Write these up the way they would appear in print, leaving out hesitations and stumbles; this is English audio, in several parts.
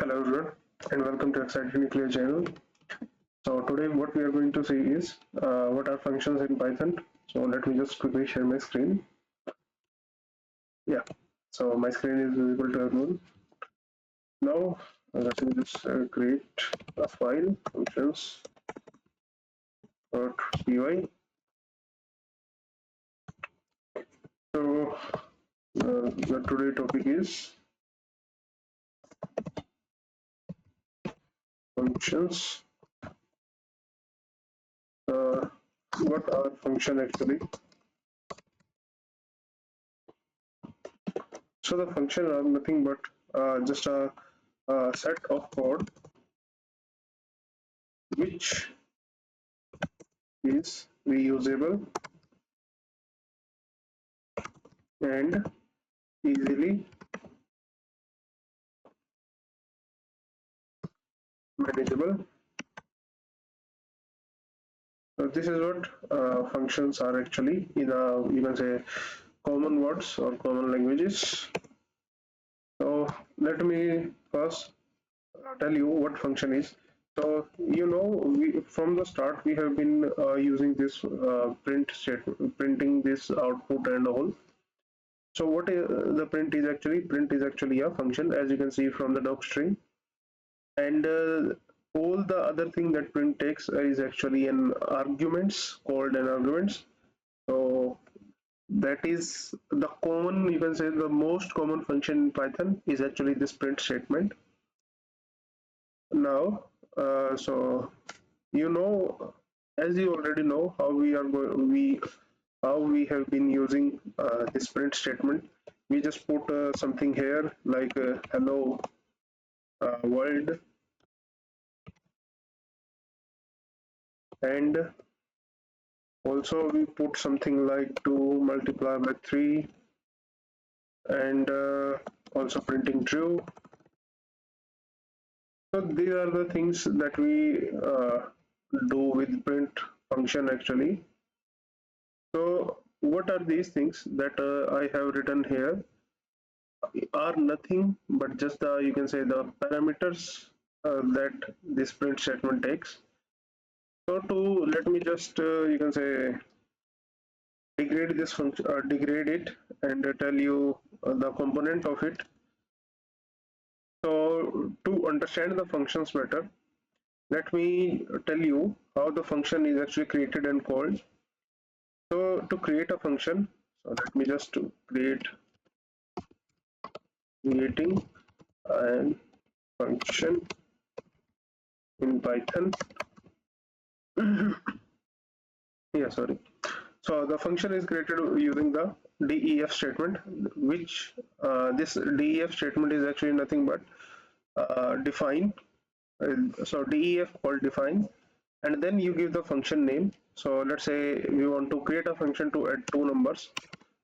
Hello everyone and welcome to Excited Nuclear channel. So today what we are going to see is what are functions in Python. So let me just quickly share my screen. Yeah, so my screen is visible to everyone. Now let me just create a file functions.py. So the today topic is functions. Uh, what are function actually? So the function are nothing but just a set of code which is reusable and easily manageable. So this is what functions are actually in you can say common words or common languages. So let me first tell you what function is. So from the start we have been using this print statement, printing this output and all. So what is, the print is actually? Print is actually a function, as you can see from the doc string, and all the other thing that print takes is actually an arguments called an arguments. So that is the common, you can say the most common function in Python is actually this print statement. Now so you know, as you already know how we are going, we how we have been using this print statement. We just put something here like hello world, and also we put something like 2 multiply by 3, and also printing true. So these are the things that we do with print function actually. So what are these things that I have written here are nothing but just the, you can say, the parameters that this print statement takes. So to let me just you can say degrade this function, degrade it, and tell you the component of it. So to understand the functions better, let me tell you how the function is actually created and called. So to create a function, so let me just creating a function in Python. Yeah, sorry. So the function is created using the def statement, which this def statement is actually nothing but define. So def called define, and then you give the function name. So let's say we want to create a function to add two numbers.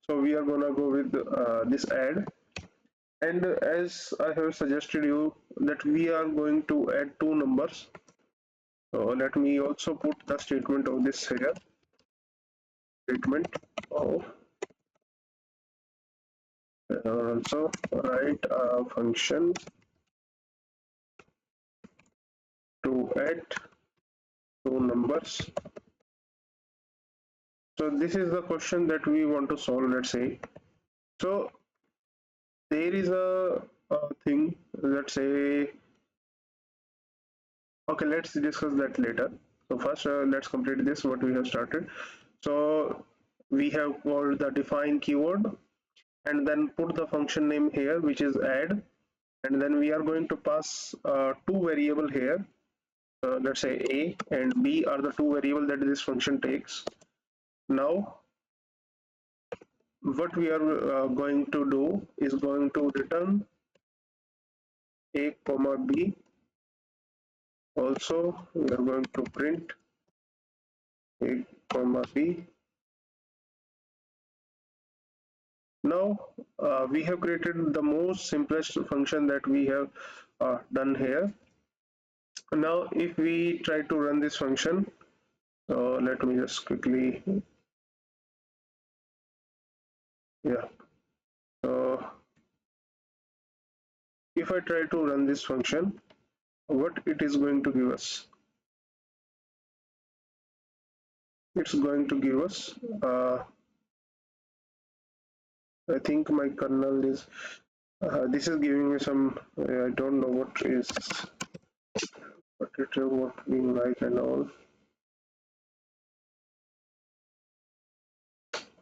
So we are gonna go with this add, and as I have suggested you that we are going to add two numbers. So let me also put the statement of this here. Statement of also write a function to add two numbers. So this is the question that we want to solve, let's say. So there is a thing, let's say, okay, let's discuss that later. So first let's complete this what we have started. So we have called the define keyword, and then put the function name here, which is add, and then we are going to pass two variable here. Let's say a and b are the two variable that this function takes. Now what we are going to do is going to return a comma b. Also we are going to print a comma b. Now we have created the most simplest function that we have done here. Now if we try to run this function, so let me just quickly, yeah. So if I try to run this function, what it is going to give us? It's going to give us I think my kernel is this is giving me some I don't know what it is working like and all.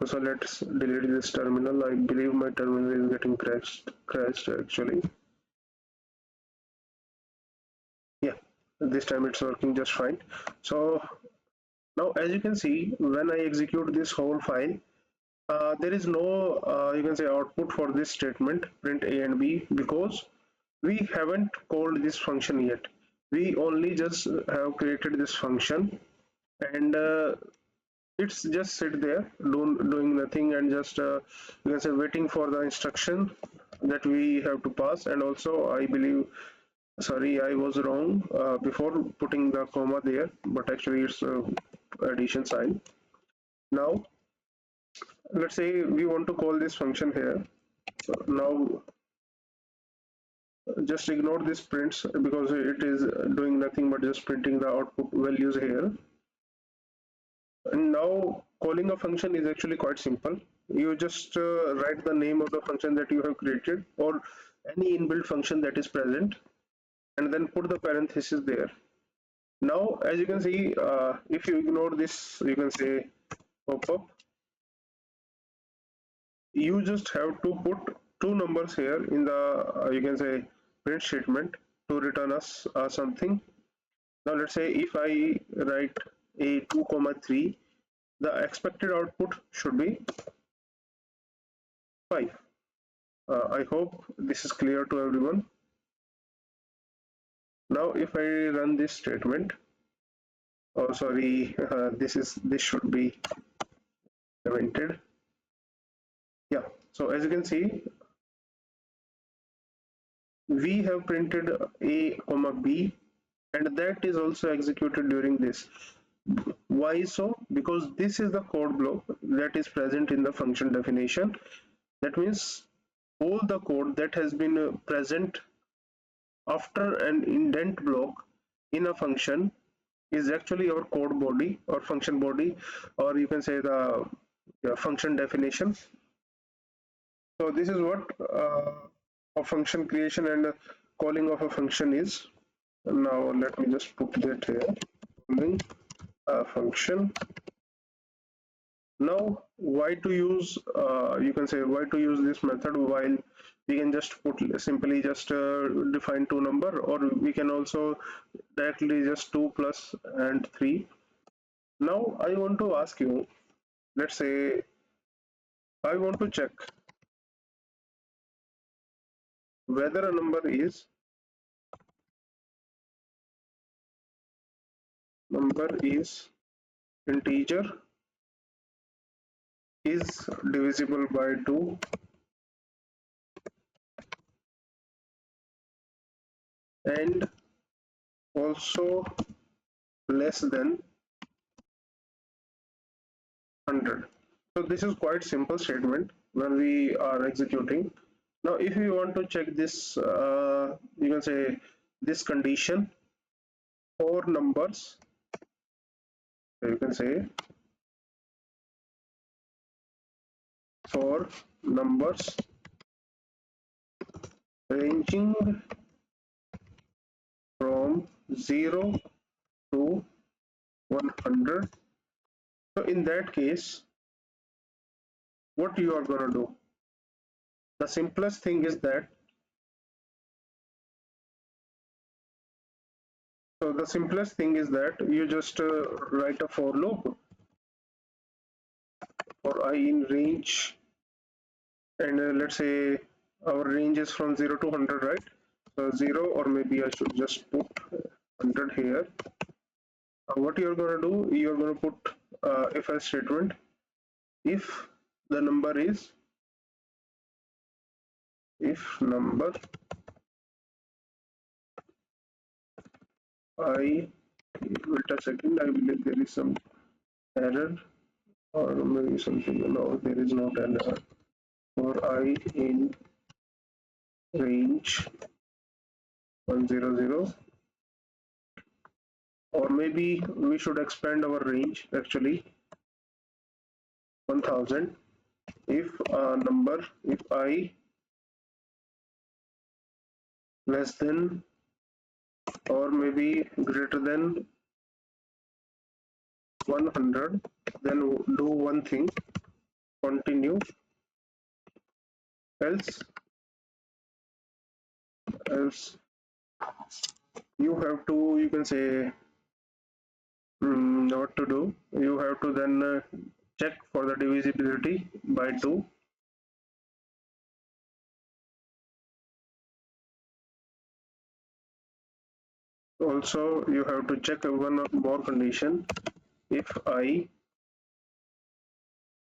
So let's delete this terminal. I believe my terminal is getting crashed actually. Yeah, this time it's working just fine. So now as you can see, when I execute this whole file, there is no you can say output for this statement print a and b, because we haven't called this function yet. We only just have created this function, and it's just sit there doing nothing, and just you can say waiting for the instruction that we have to pass. And also I believe, sorry, I was wrong before putting the comma there, but actually it's addition sign. Now let's say we want to call this function here. Now just ignore this prints because it is doing nothing but just printing the output values here. And now calling a function is actually quite simple. You just write the name of the function that you have created, or any inbuilt function that is present, and then put the parenthesis there. Now as you can see, if you ignore this, you can say pop-up, you just have to put two numbers here in the you can say print statement to return us something. Now let's say if I write a 2 comma 3, the expected output should be 5. I hope this is clear to everyone. Now if I run this statement, oh sorry, this should be invented. Yeah, so as you can see, we have printed a comma b, and that is also executed during this. Why so? Because this is the code block that is present in the function definition. That means all the code that has been present after an indent block in a function is actually our code body or function body, or you can say the function definition. So this is what a function creation and calling of a function is. Now let me just put that here. Calling a function. Now why to use you can say why to use this method, while we can just put simply just define two number, or we can also directly just 2 plus and 3. Now I want to ask you, let's say I want to check whether a number is integer, is divisible by 2, and also less than 100. So this is quite simple statement when we are executing. Now if we want to check this you can say this condition for numbers, you can say for numbers ranging from 0 to 100. So in that case, what you are going to do, the simplest thing is that, you just write a for loop for I in range, and let's say our range is from 0 to 100, right? So 0, or maybe I should just put 100 here. What you're going to do, you're going to put if else statement. If the number is, if number I, wait a second, I believe there is some error, or maybe something. No, there is not an error. For I in range 100, or maybe we should expand our range actually 1000. If a number, if I less than or maybe greater than 100, then do one thing, continue, else you have to, you can say, what to do, you have to then check for the divisibility by 2. Also you have to check one more condition. If I,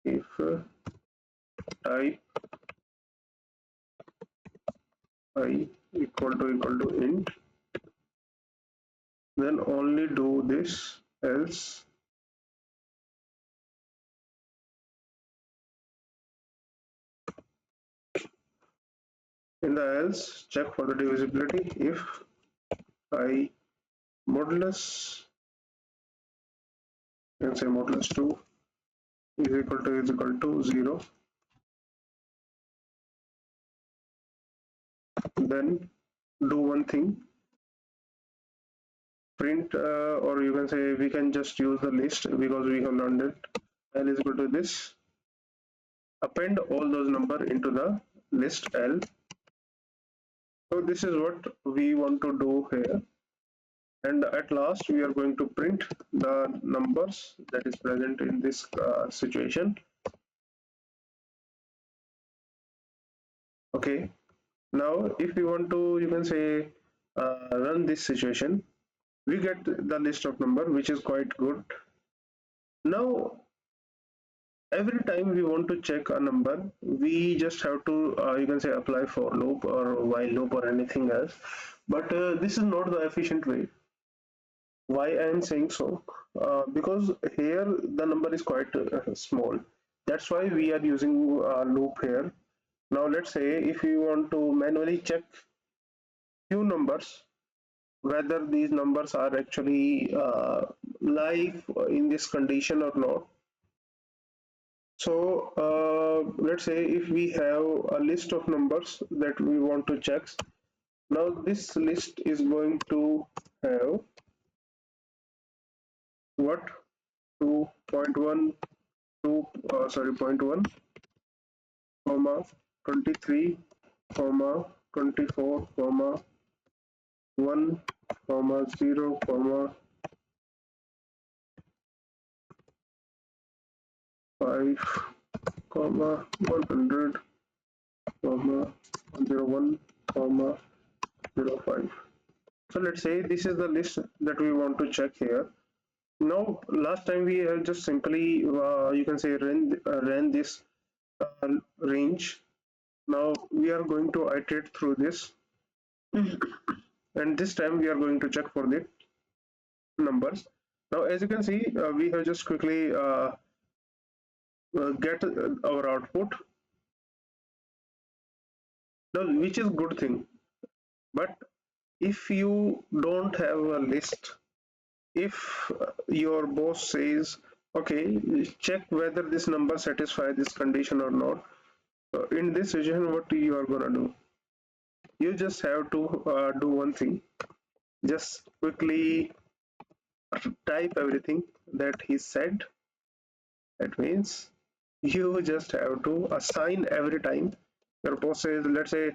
if type I equal to int, then only do this, else in the else check for the divisibility. If I modulus, you can say modulus 2 is equal to 0, then do one thing, print, or you can say we can just use the list because we have learned it. L is equal to this, append all those number into the list L. So this is what we want to do here, and at last we are going to print the numbers that is present in this situation. Okay, now if we want to, you can say, run this situation, we get the list of number, which is quite good. Now every time we want to check a number, we just have to, you can say, apply for loop or while loop or anything else, but this is not the efficient way. Why I am saying so? Because here the number is quite small, that's why we are using loop here. Now let's say if you want to manually check few numbers, whether these numbers are actually live in this condition or not. So let's say if we have a list of numbers that we want to check. Now this list is going to have what? 2.1, 2, sorry, 0.1, comma 23, comma 24, comma 1, comma 0, comma 5, comma 100, comma 101, comma 05. So let's say this is the list that we want to check here. Now last time we have just simply you can say ran this range. Now we are going to iterate through this, and this time we are going to check for the numbers. Now as you can see, we have just quickly get our output, now which is good thing. But if you don't have a list, if your boss says, okay, check whether this number satisfy this condition or not, so in this situation what you are gonna do, you just have to do one thing, just quickly type everything that he said. That means you just have to assign every time your boss says, let's say,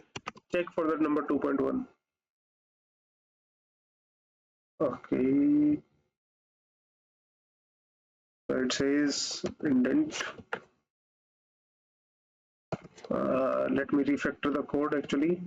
check for that number 2.1. Okay, so it says indent. Let me refactor the code actually.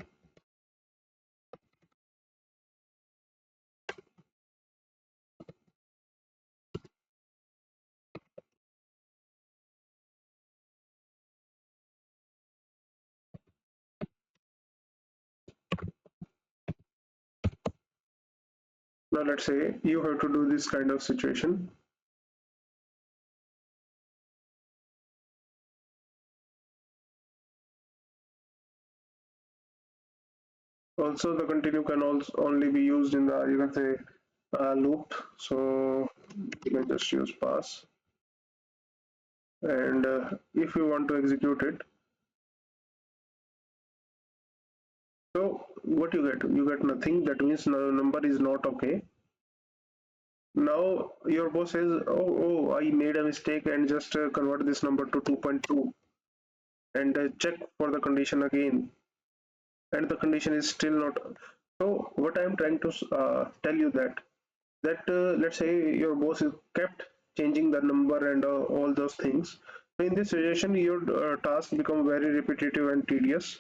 Now let's say you have to do this kind of situation. Also, the continue can also only be used in the, you can say, loop. So you can just use pass. And if you want to execute it, so what you get? You get nothing. That means no, number is not okay. Now your boss says, oh, I made a mistake and just convert this number to 2.2 and check for the condition again, and the condition is still not. So what I'm trying to tell you that let's say your boss is kept changing the number and all those things. So in this situation, your task become very repetitive and tedious.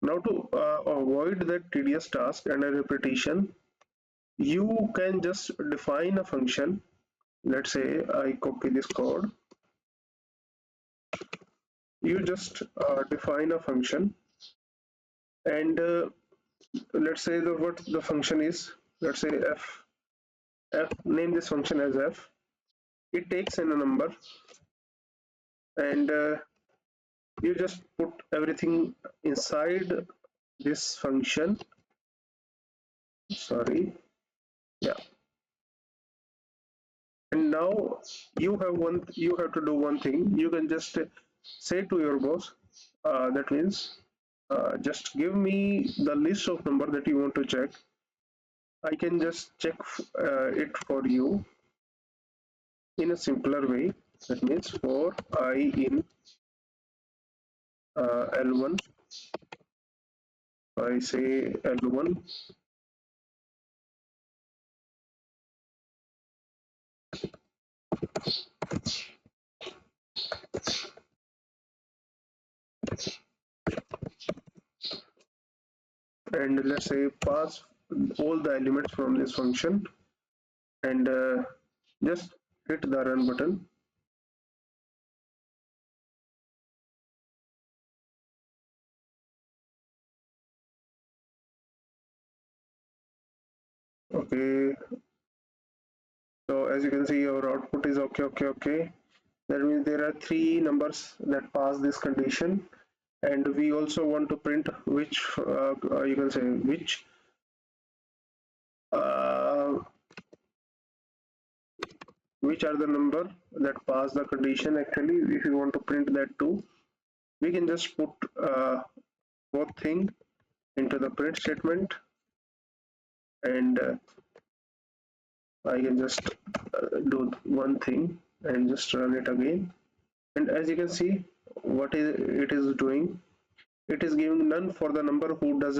Now to avoid that tedious task and a repetition, you can just define a function. Let's say I copy this code. You just define a function, and let's say the what the function is. Let's say f, name this function as f. It takes in a number, and you just put everything inside this function. Sorry, yeah. And now you have to do one thing. You can just say to your boss, that means just give me the list of number that you want to check. I can just check it for you in a simpler way. That means for I in L1, I say L1, and let's say pass all the elements from this function, and just hit the run button. Okay, so as you can see, our output is okay, okay, okay. That means there are three numbers that pass this condition, and we also want to print which you can say uh, which are the number that pass the condition. Actually, if you want to print that too, we can just put both thing into the print statement, and I can just do one thing and just run it again. And as you can see, what is it is doing, it is giving none for the number who does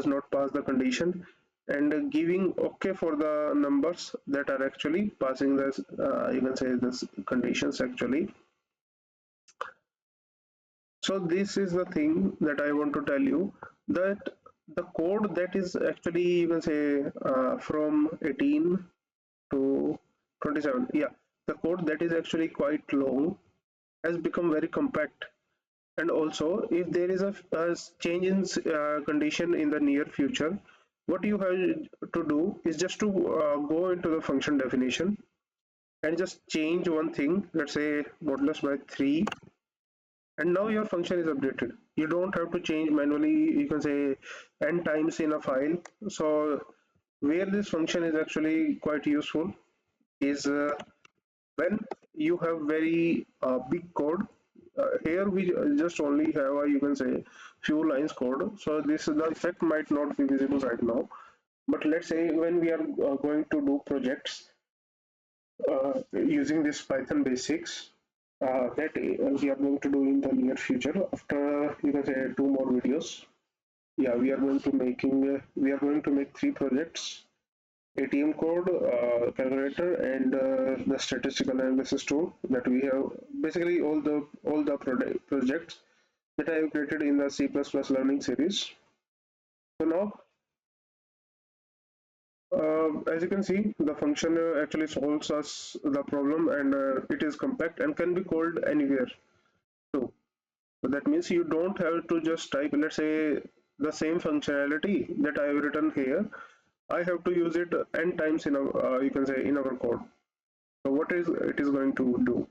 not pass the condition, and giving okay for the numbers that are actually passing this, you can say this conditions actually. So this is the thing that I want to tell you, that the code that is actually, you can say, from 18 to 27, yeah, the code that is actually quite long has become very compact. And also, if there is a change in condition in the near future, what you have to do is just to go into the function definition and just change one thing. Let's say modulus by 3, and now your function is updated. You don't have to change manually, you can say, n times in a file. So where this function is actually quite useful is when you have very big code. Here we just only have a, you can say, few lines code, so this the effect might not be visible right now. But let's say when we are going to do projects using this Python basics, that we are going to do in the near future after, you can say, two more videos. Yeah, we are going to make three projects: ATM code, calculator, and the statistical analysis tool that we have. Basically, all the projects that I have created in the C++ learning series. So now, as you can see, the function actually solves us the problem, and it is compact and can be called anywhere too. So that means you don't have to just type, let's say, the same functionality that I have written here. I have to use it n times in our, you can say, in our code. So what is it is going to do?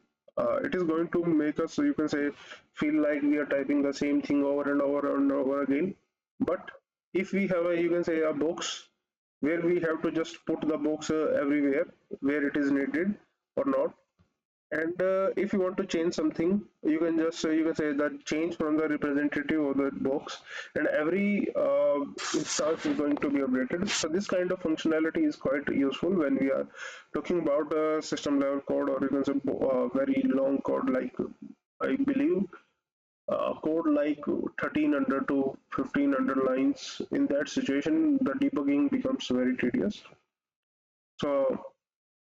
It is going to make us, you can say, feel like we are typing the same thing over and over and over again. But if we have a, you can say, a box where we have to just put the box everywhere where it is needed or not. And if you want to change something, you can just you can say that change from the representative of the box, and every instance is going to be updated. So this kind of functionality is quite useful when we are talking about system level code, or you can say very long code, like I believe code like 1300 to 1500 lines. In that situation, the debugging becomes very tedious. So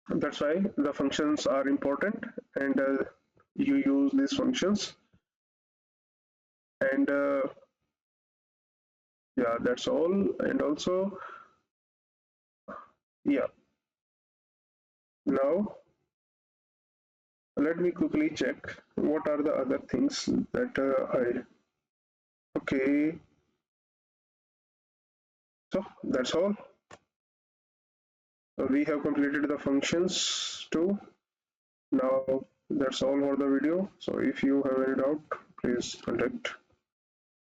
that's why the functions are important, and you use these functions. And yeah, that's all. And also, yeah, now let me quickly check what are the other things that I. Okay, so that's all. We have completed the functions too. Now that's all for the video. So if you have any doubt, please contact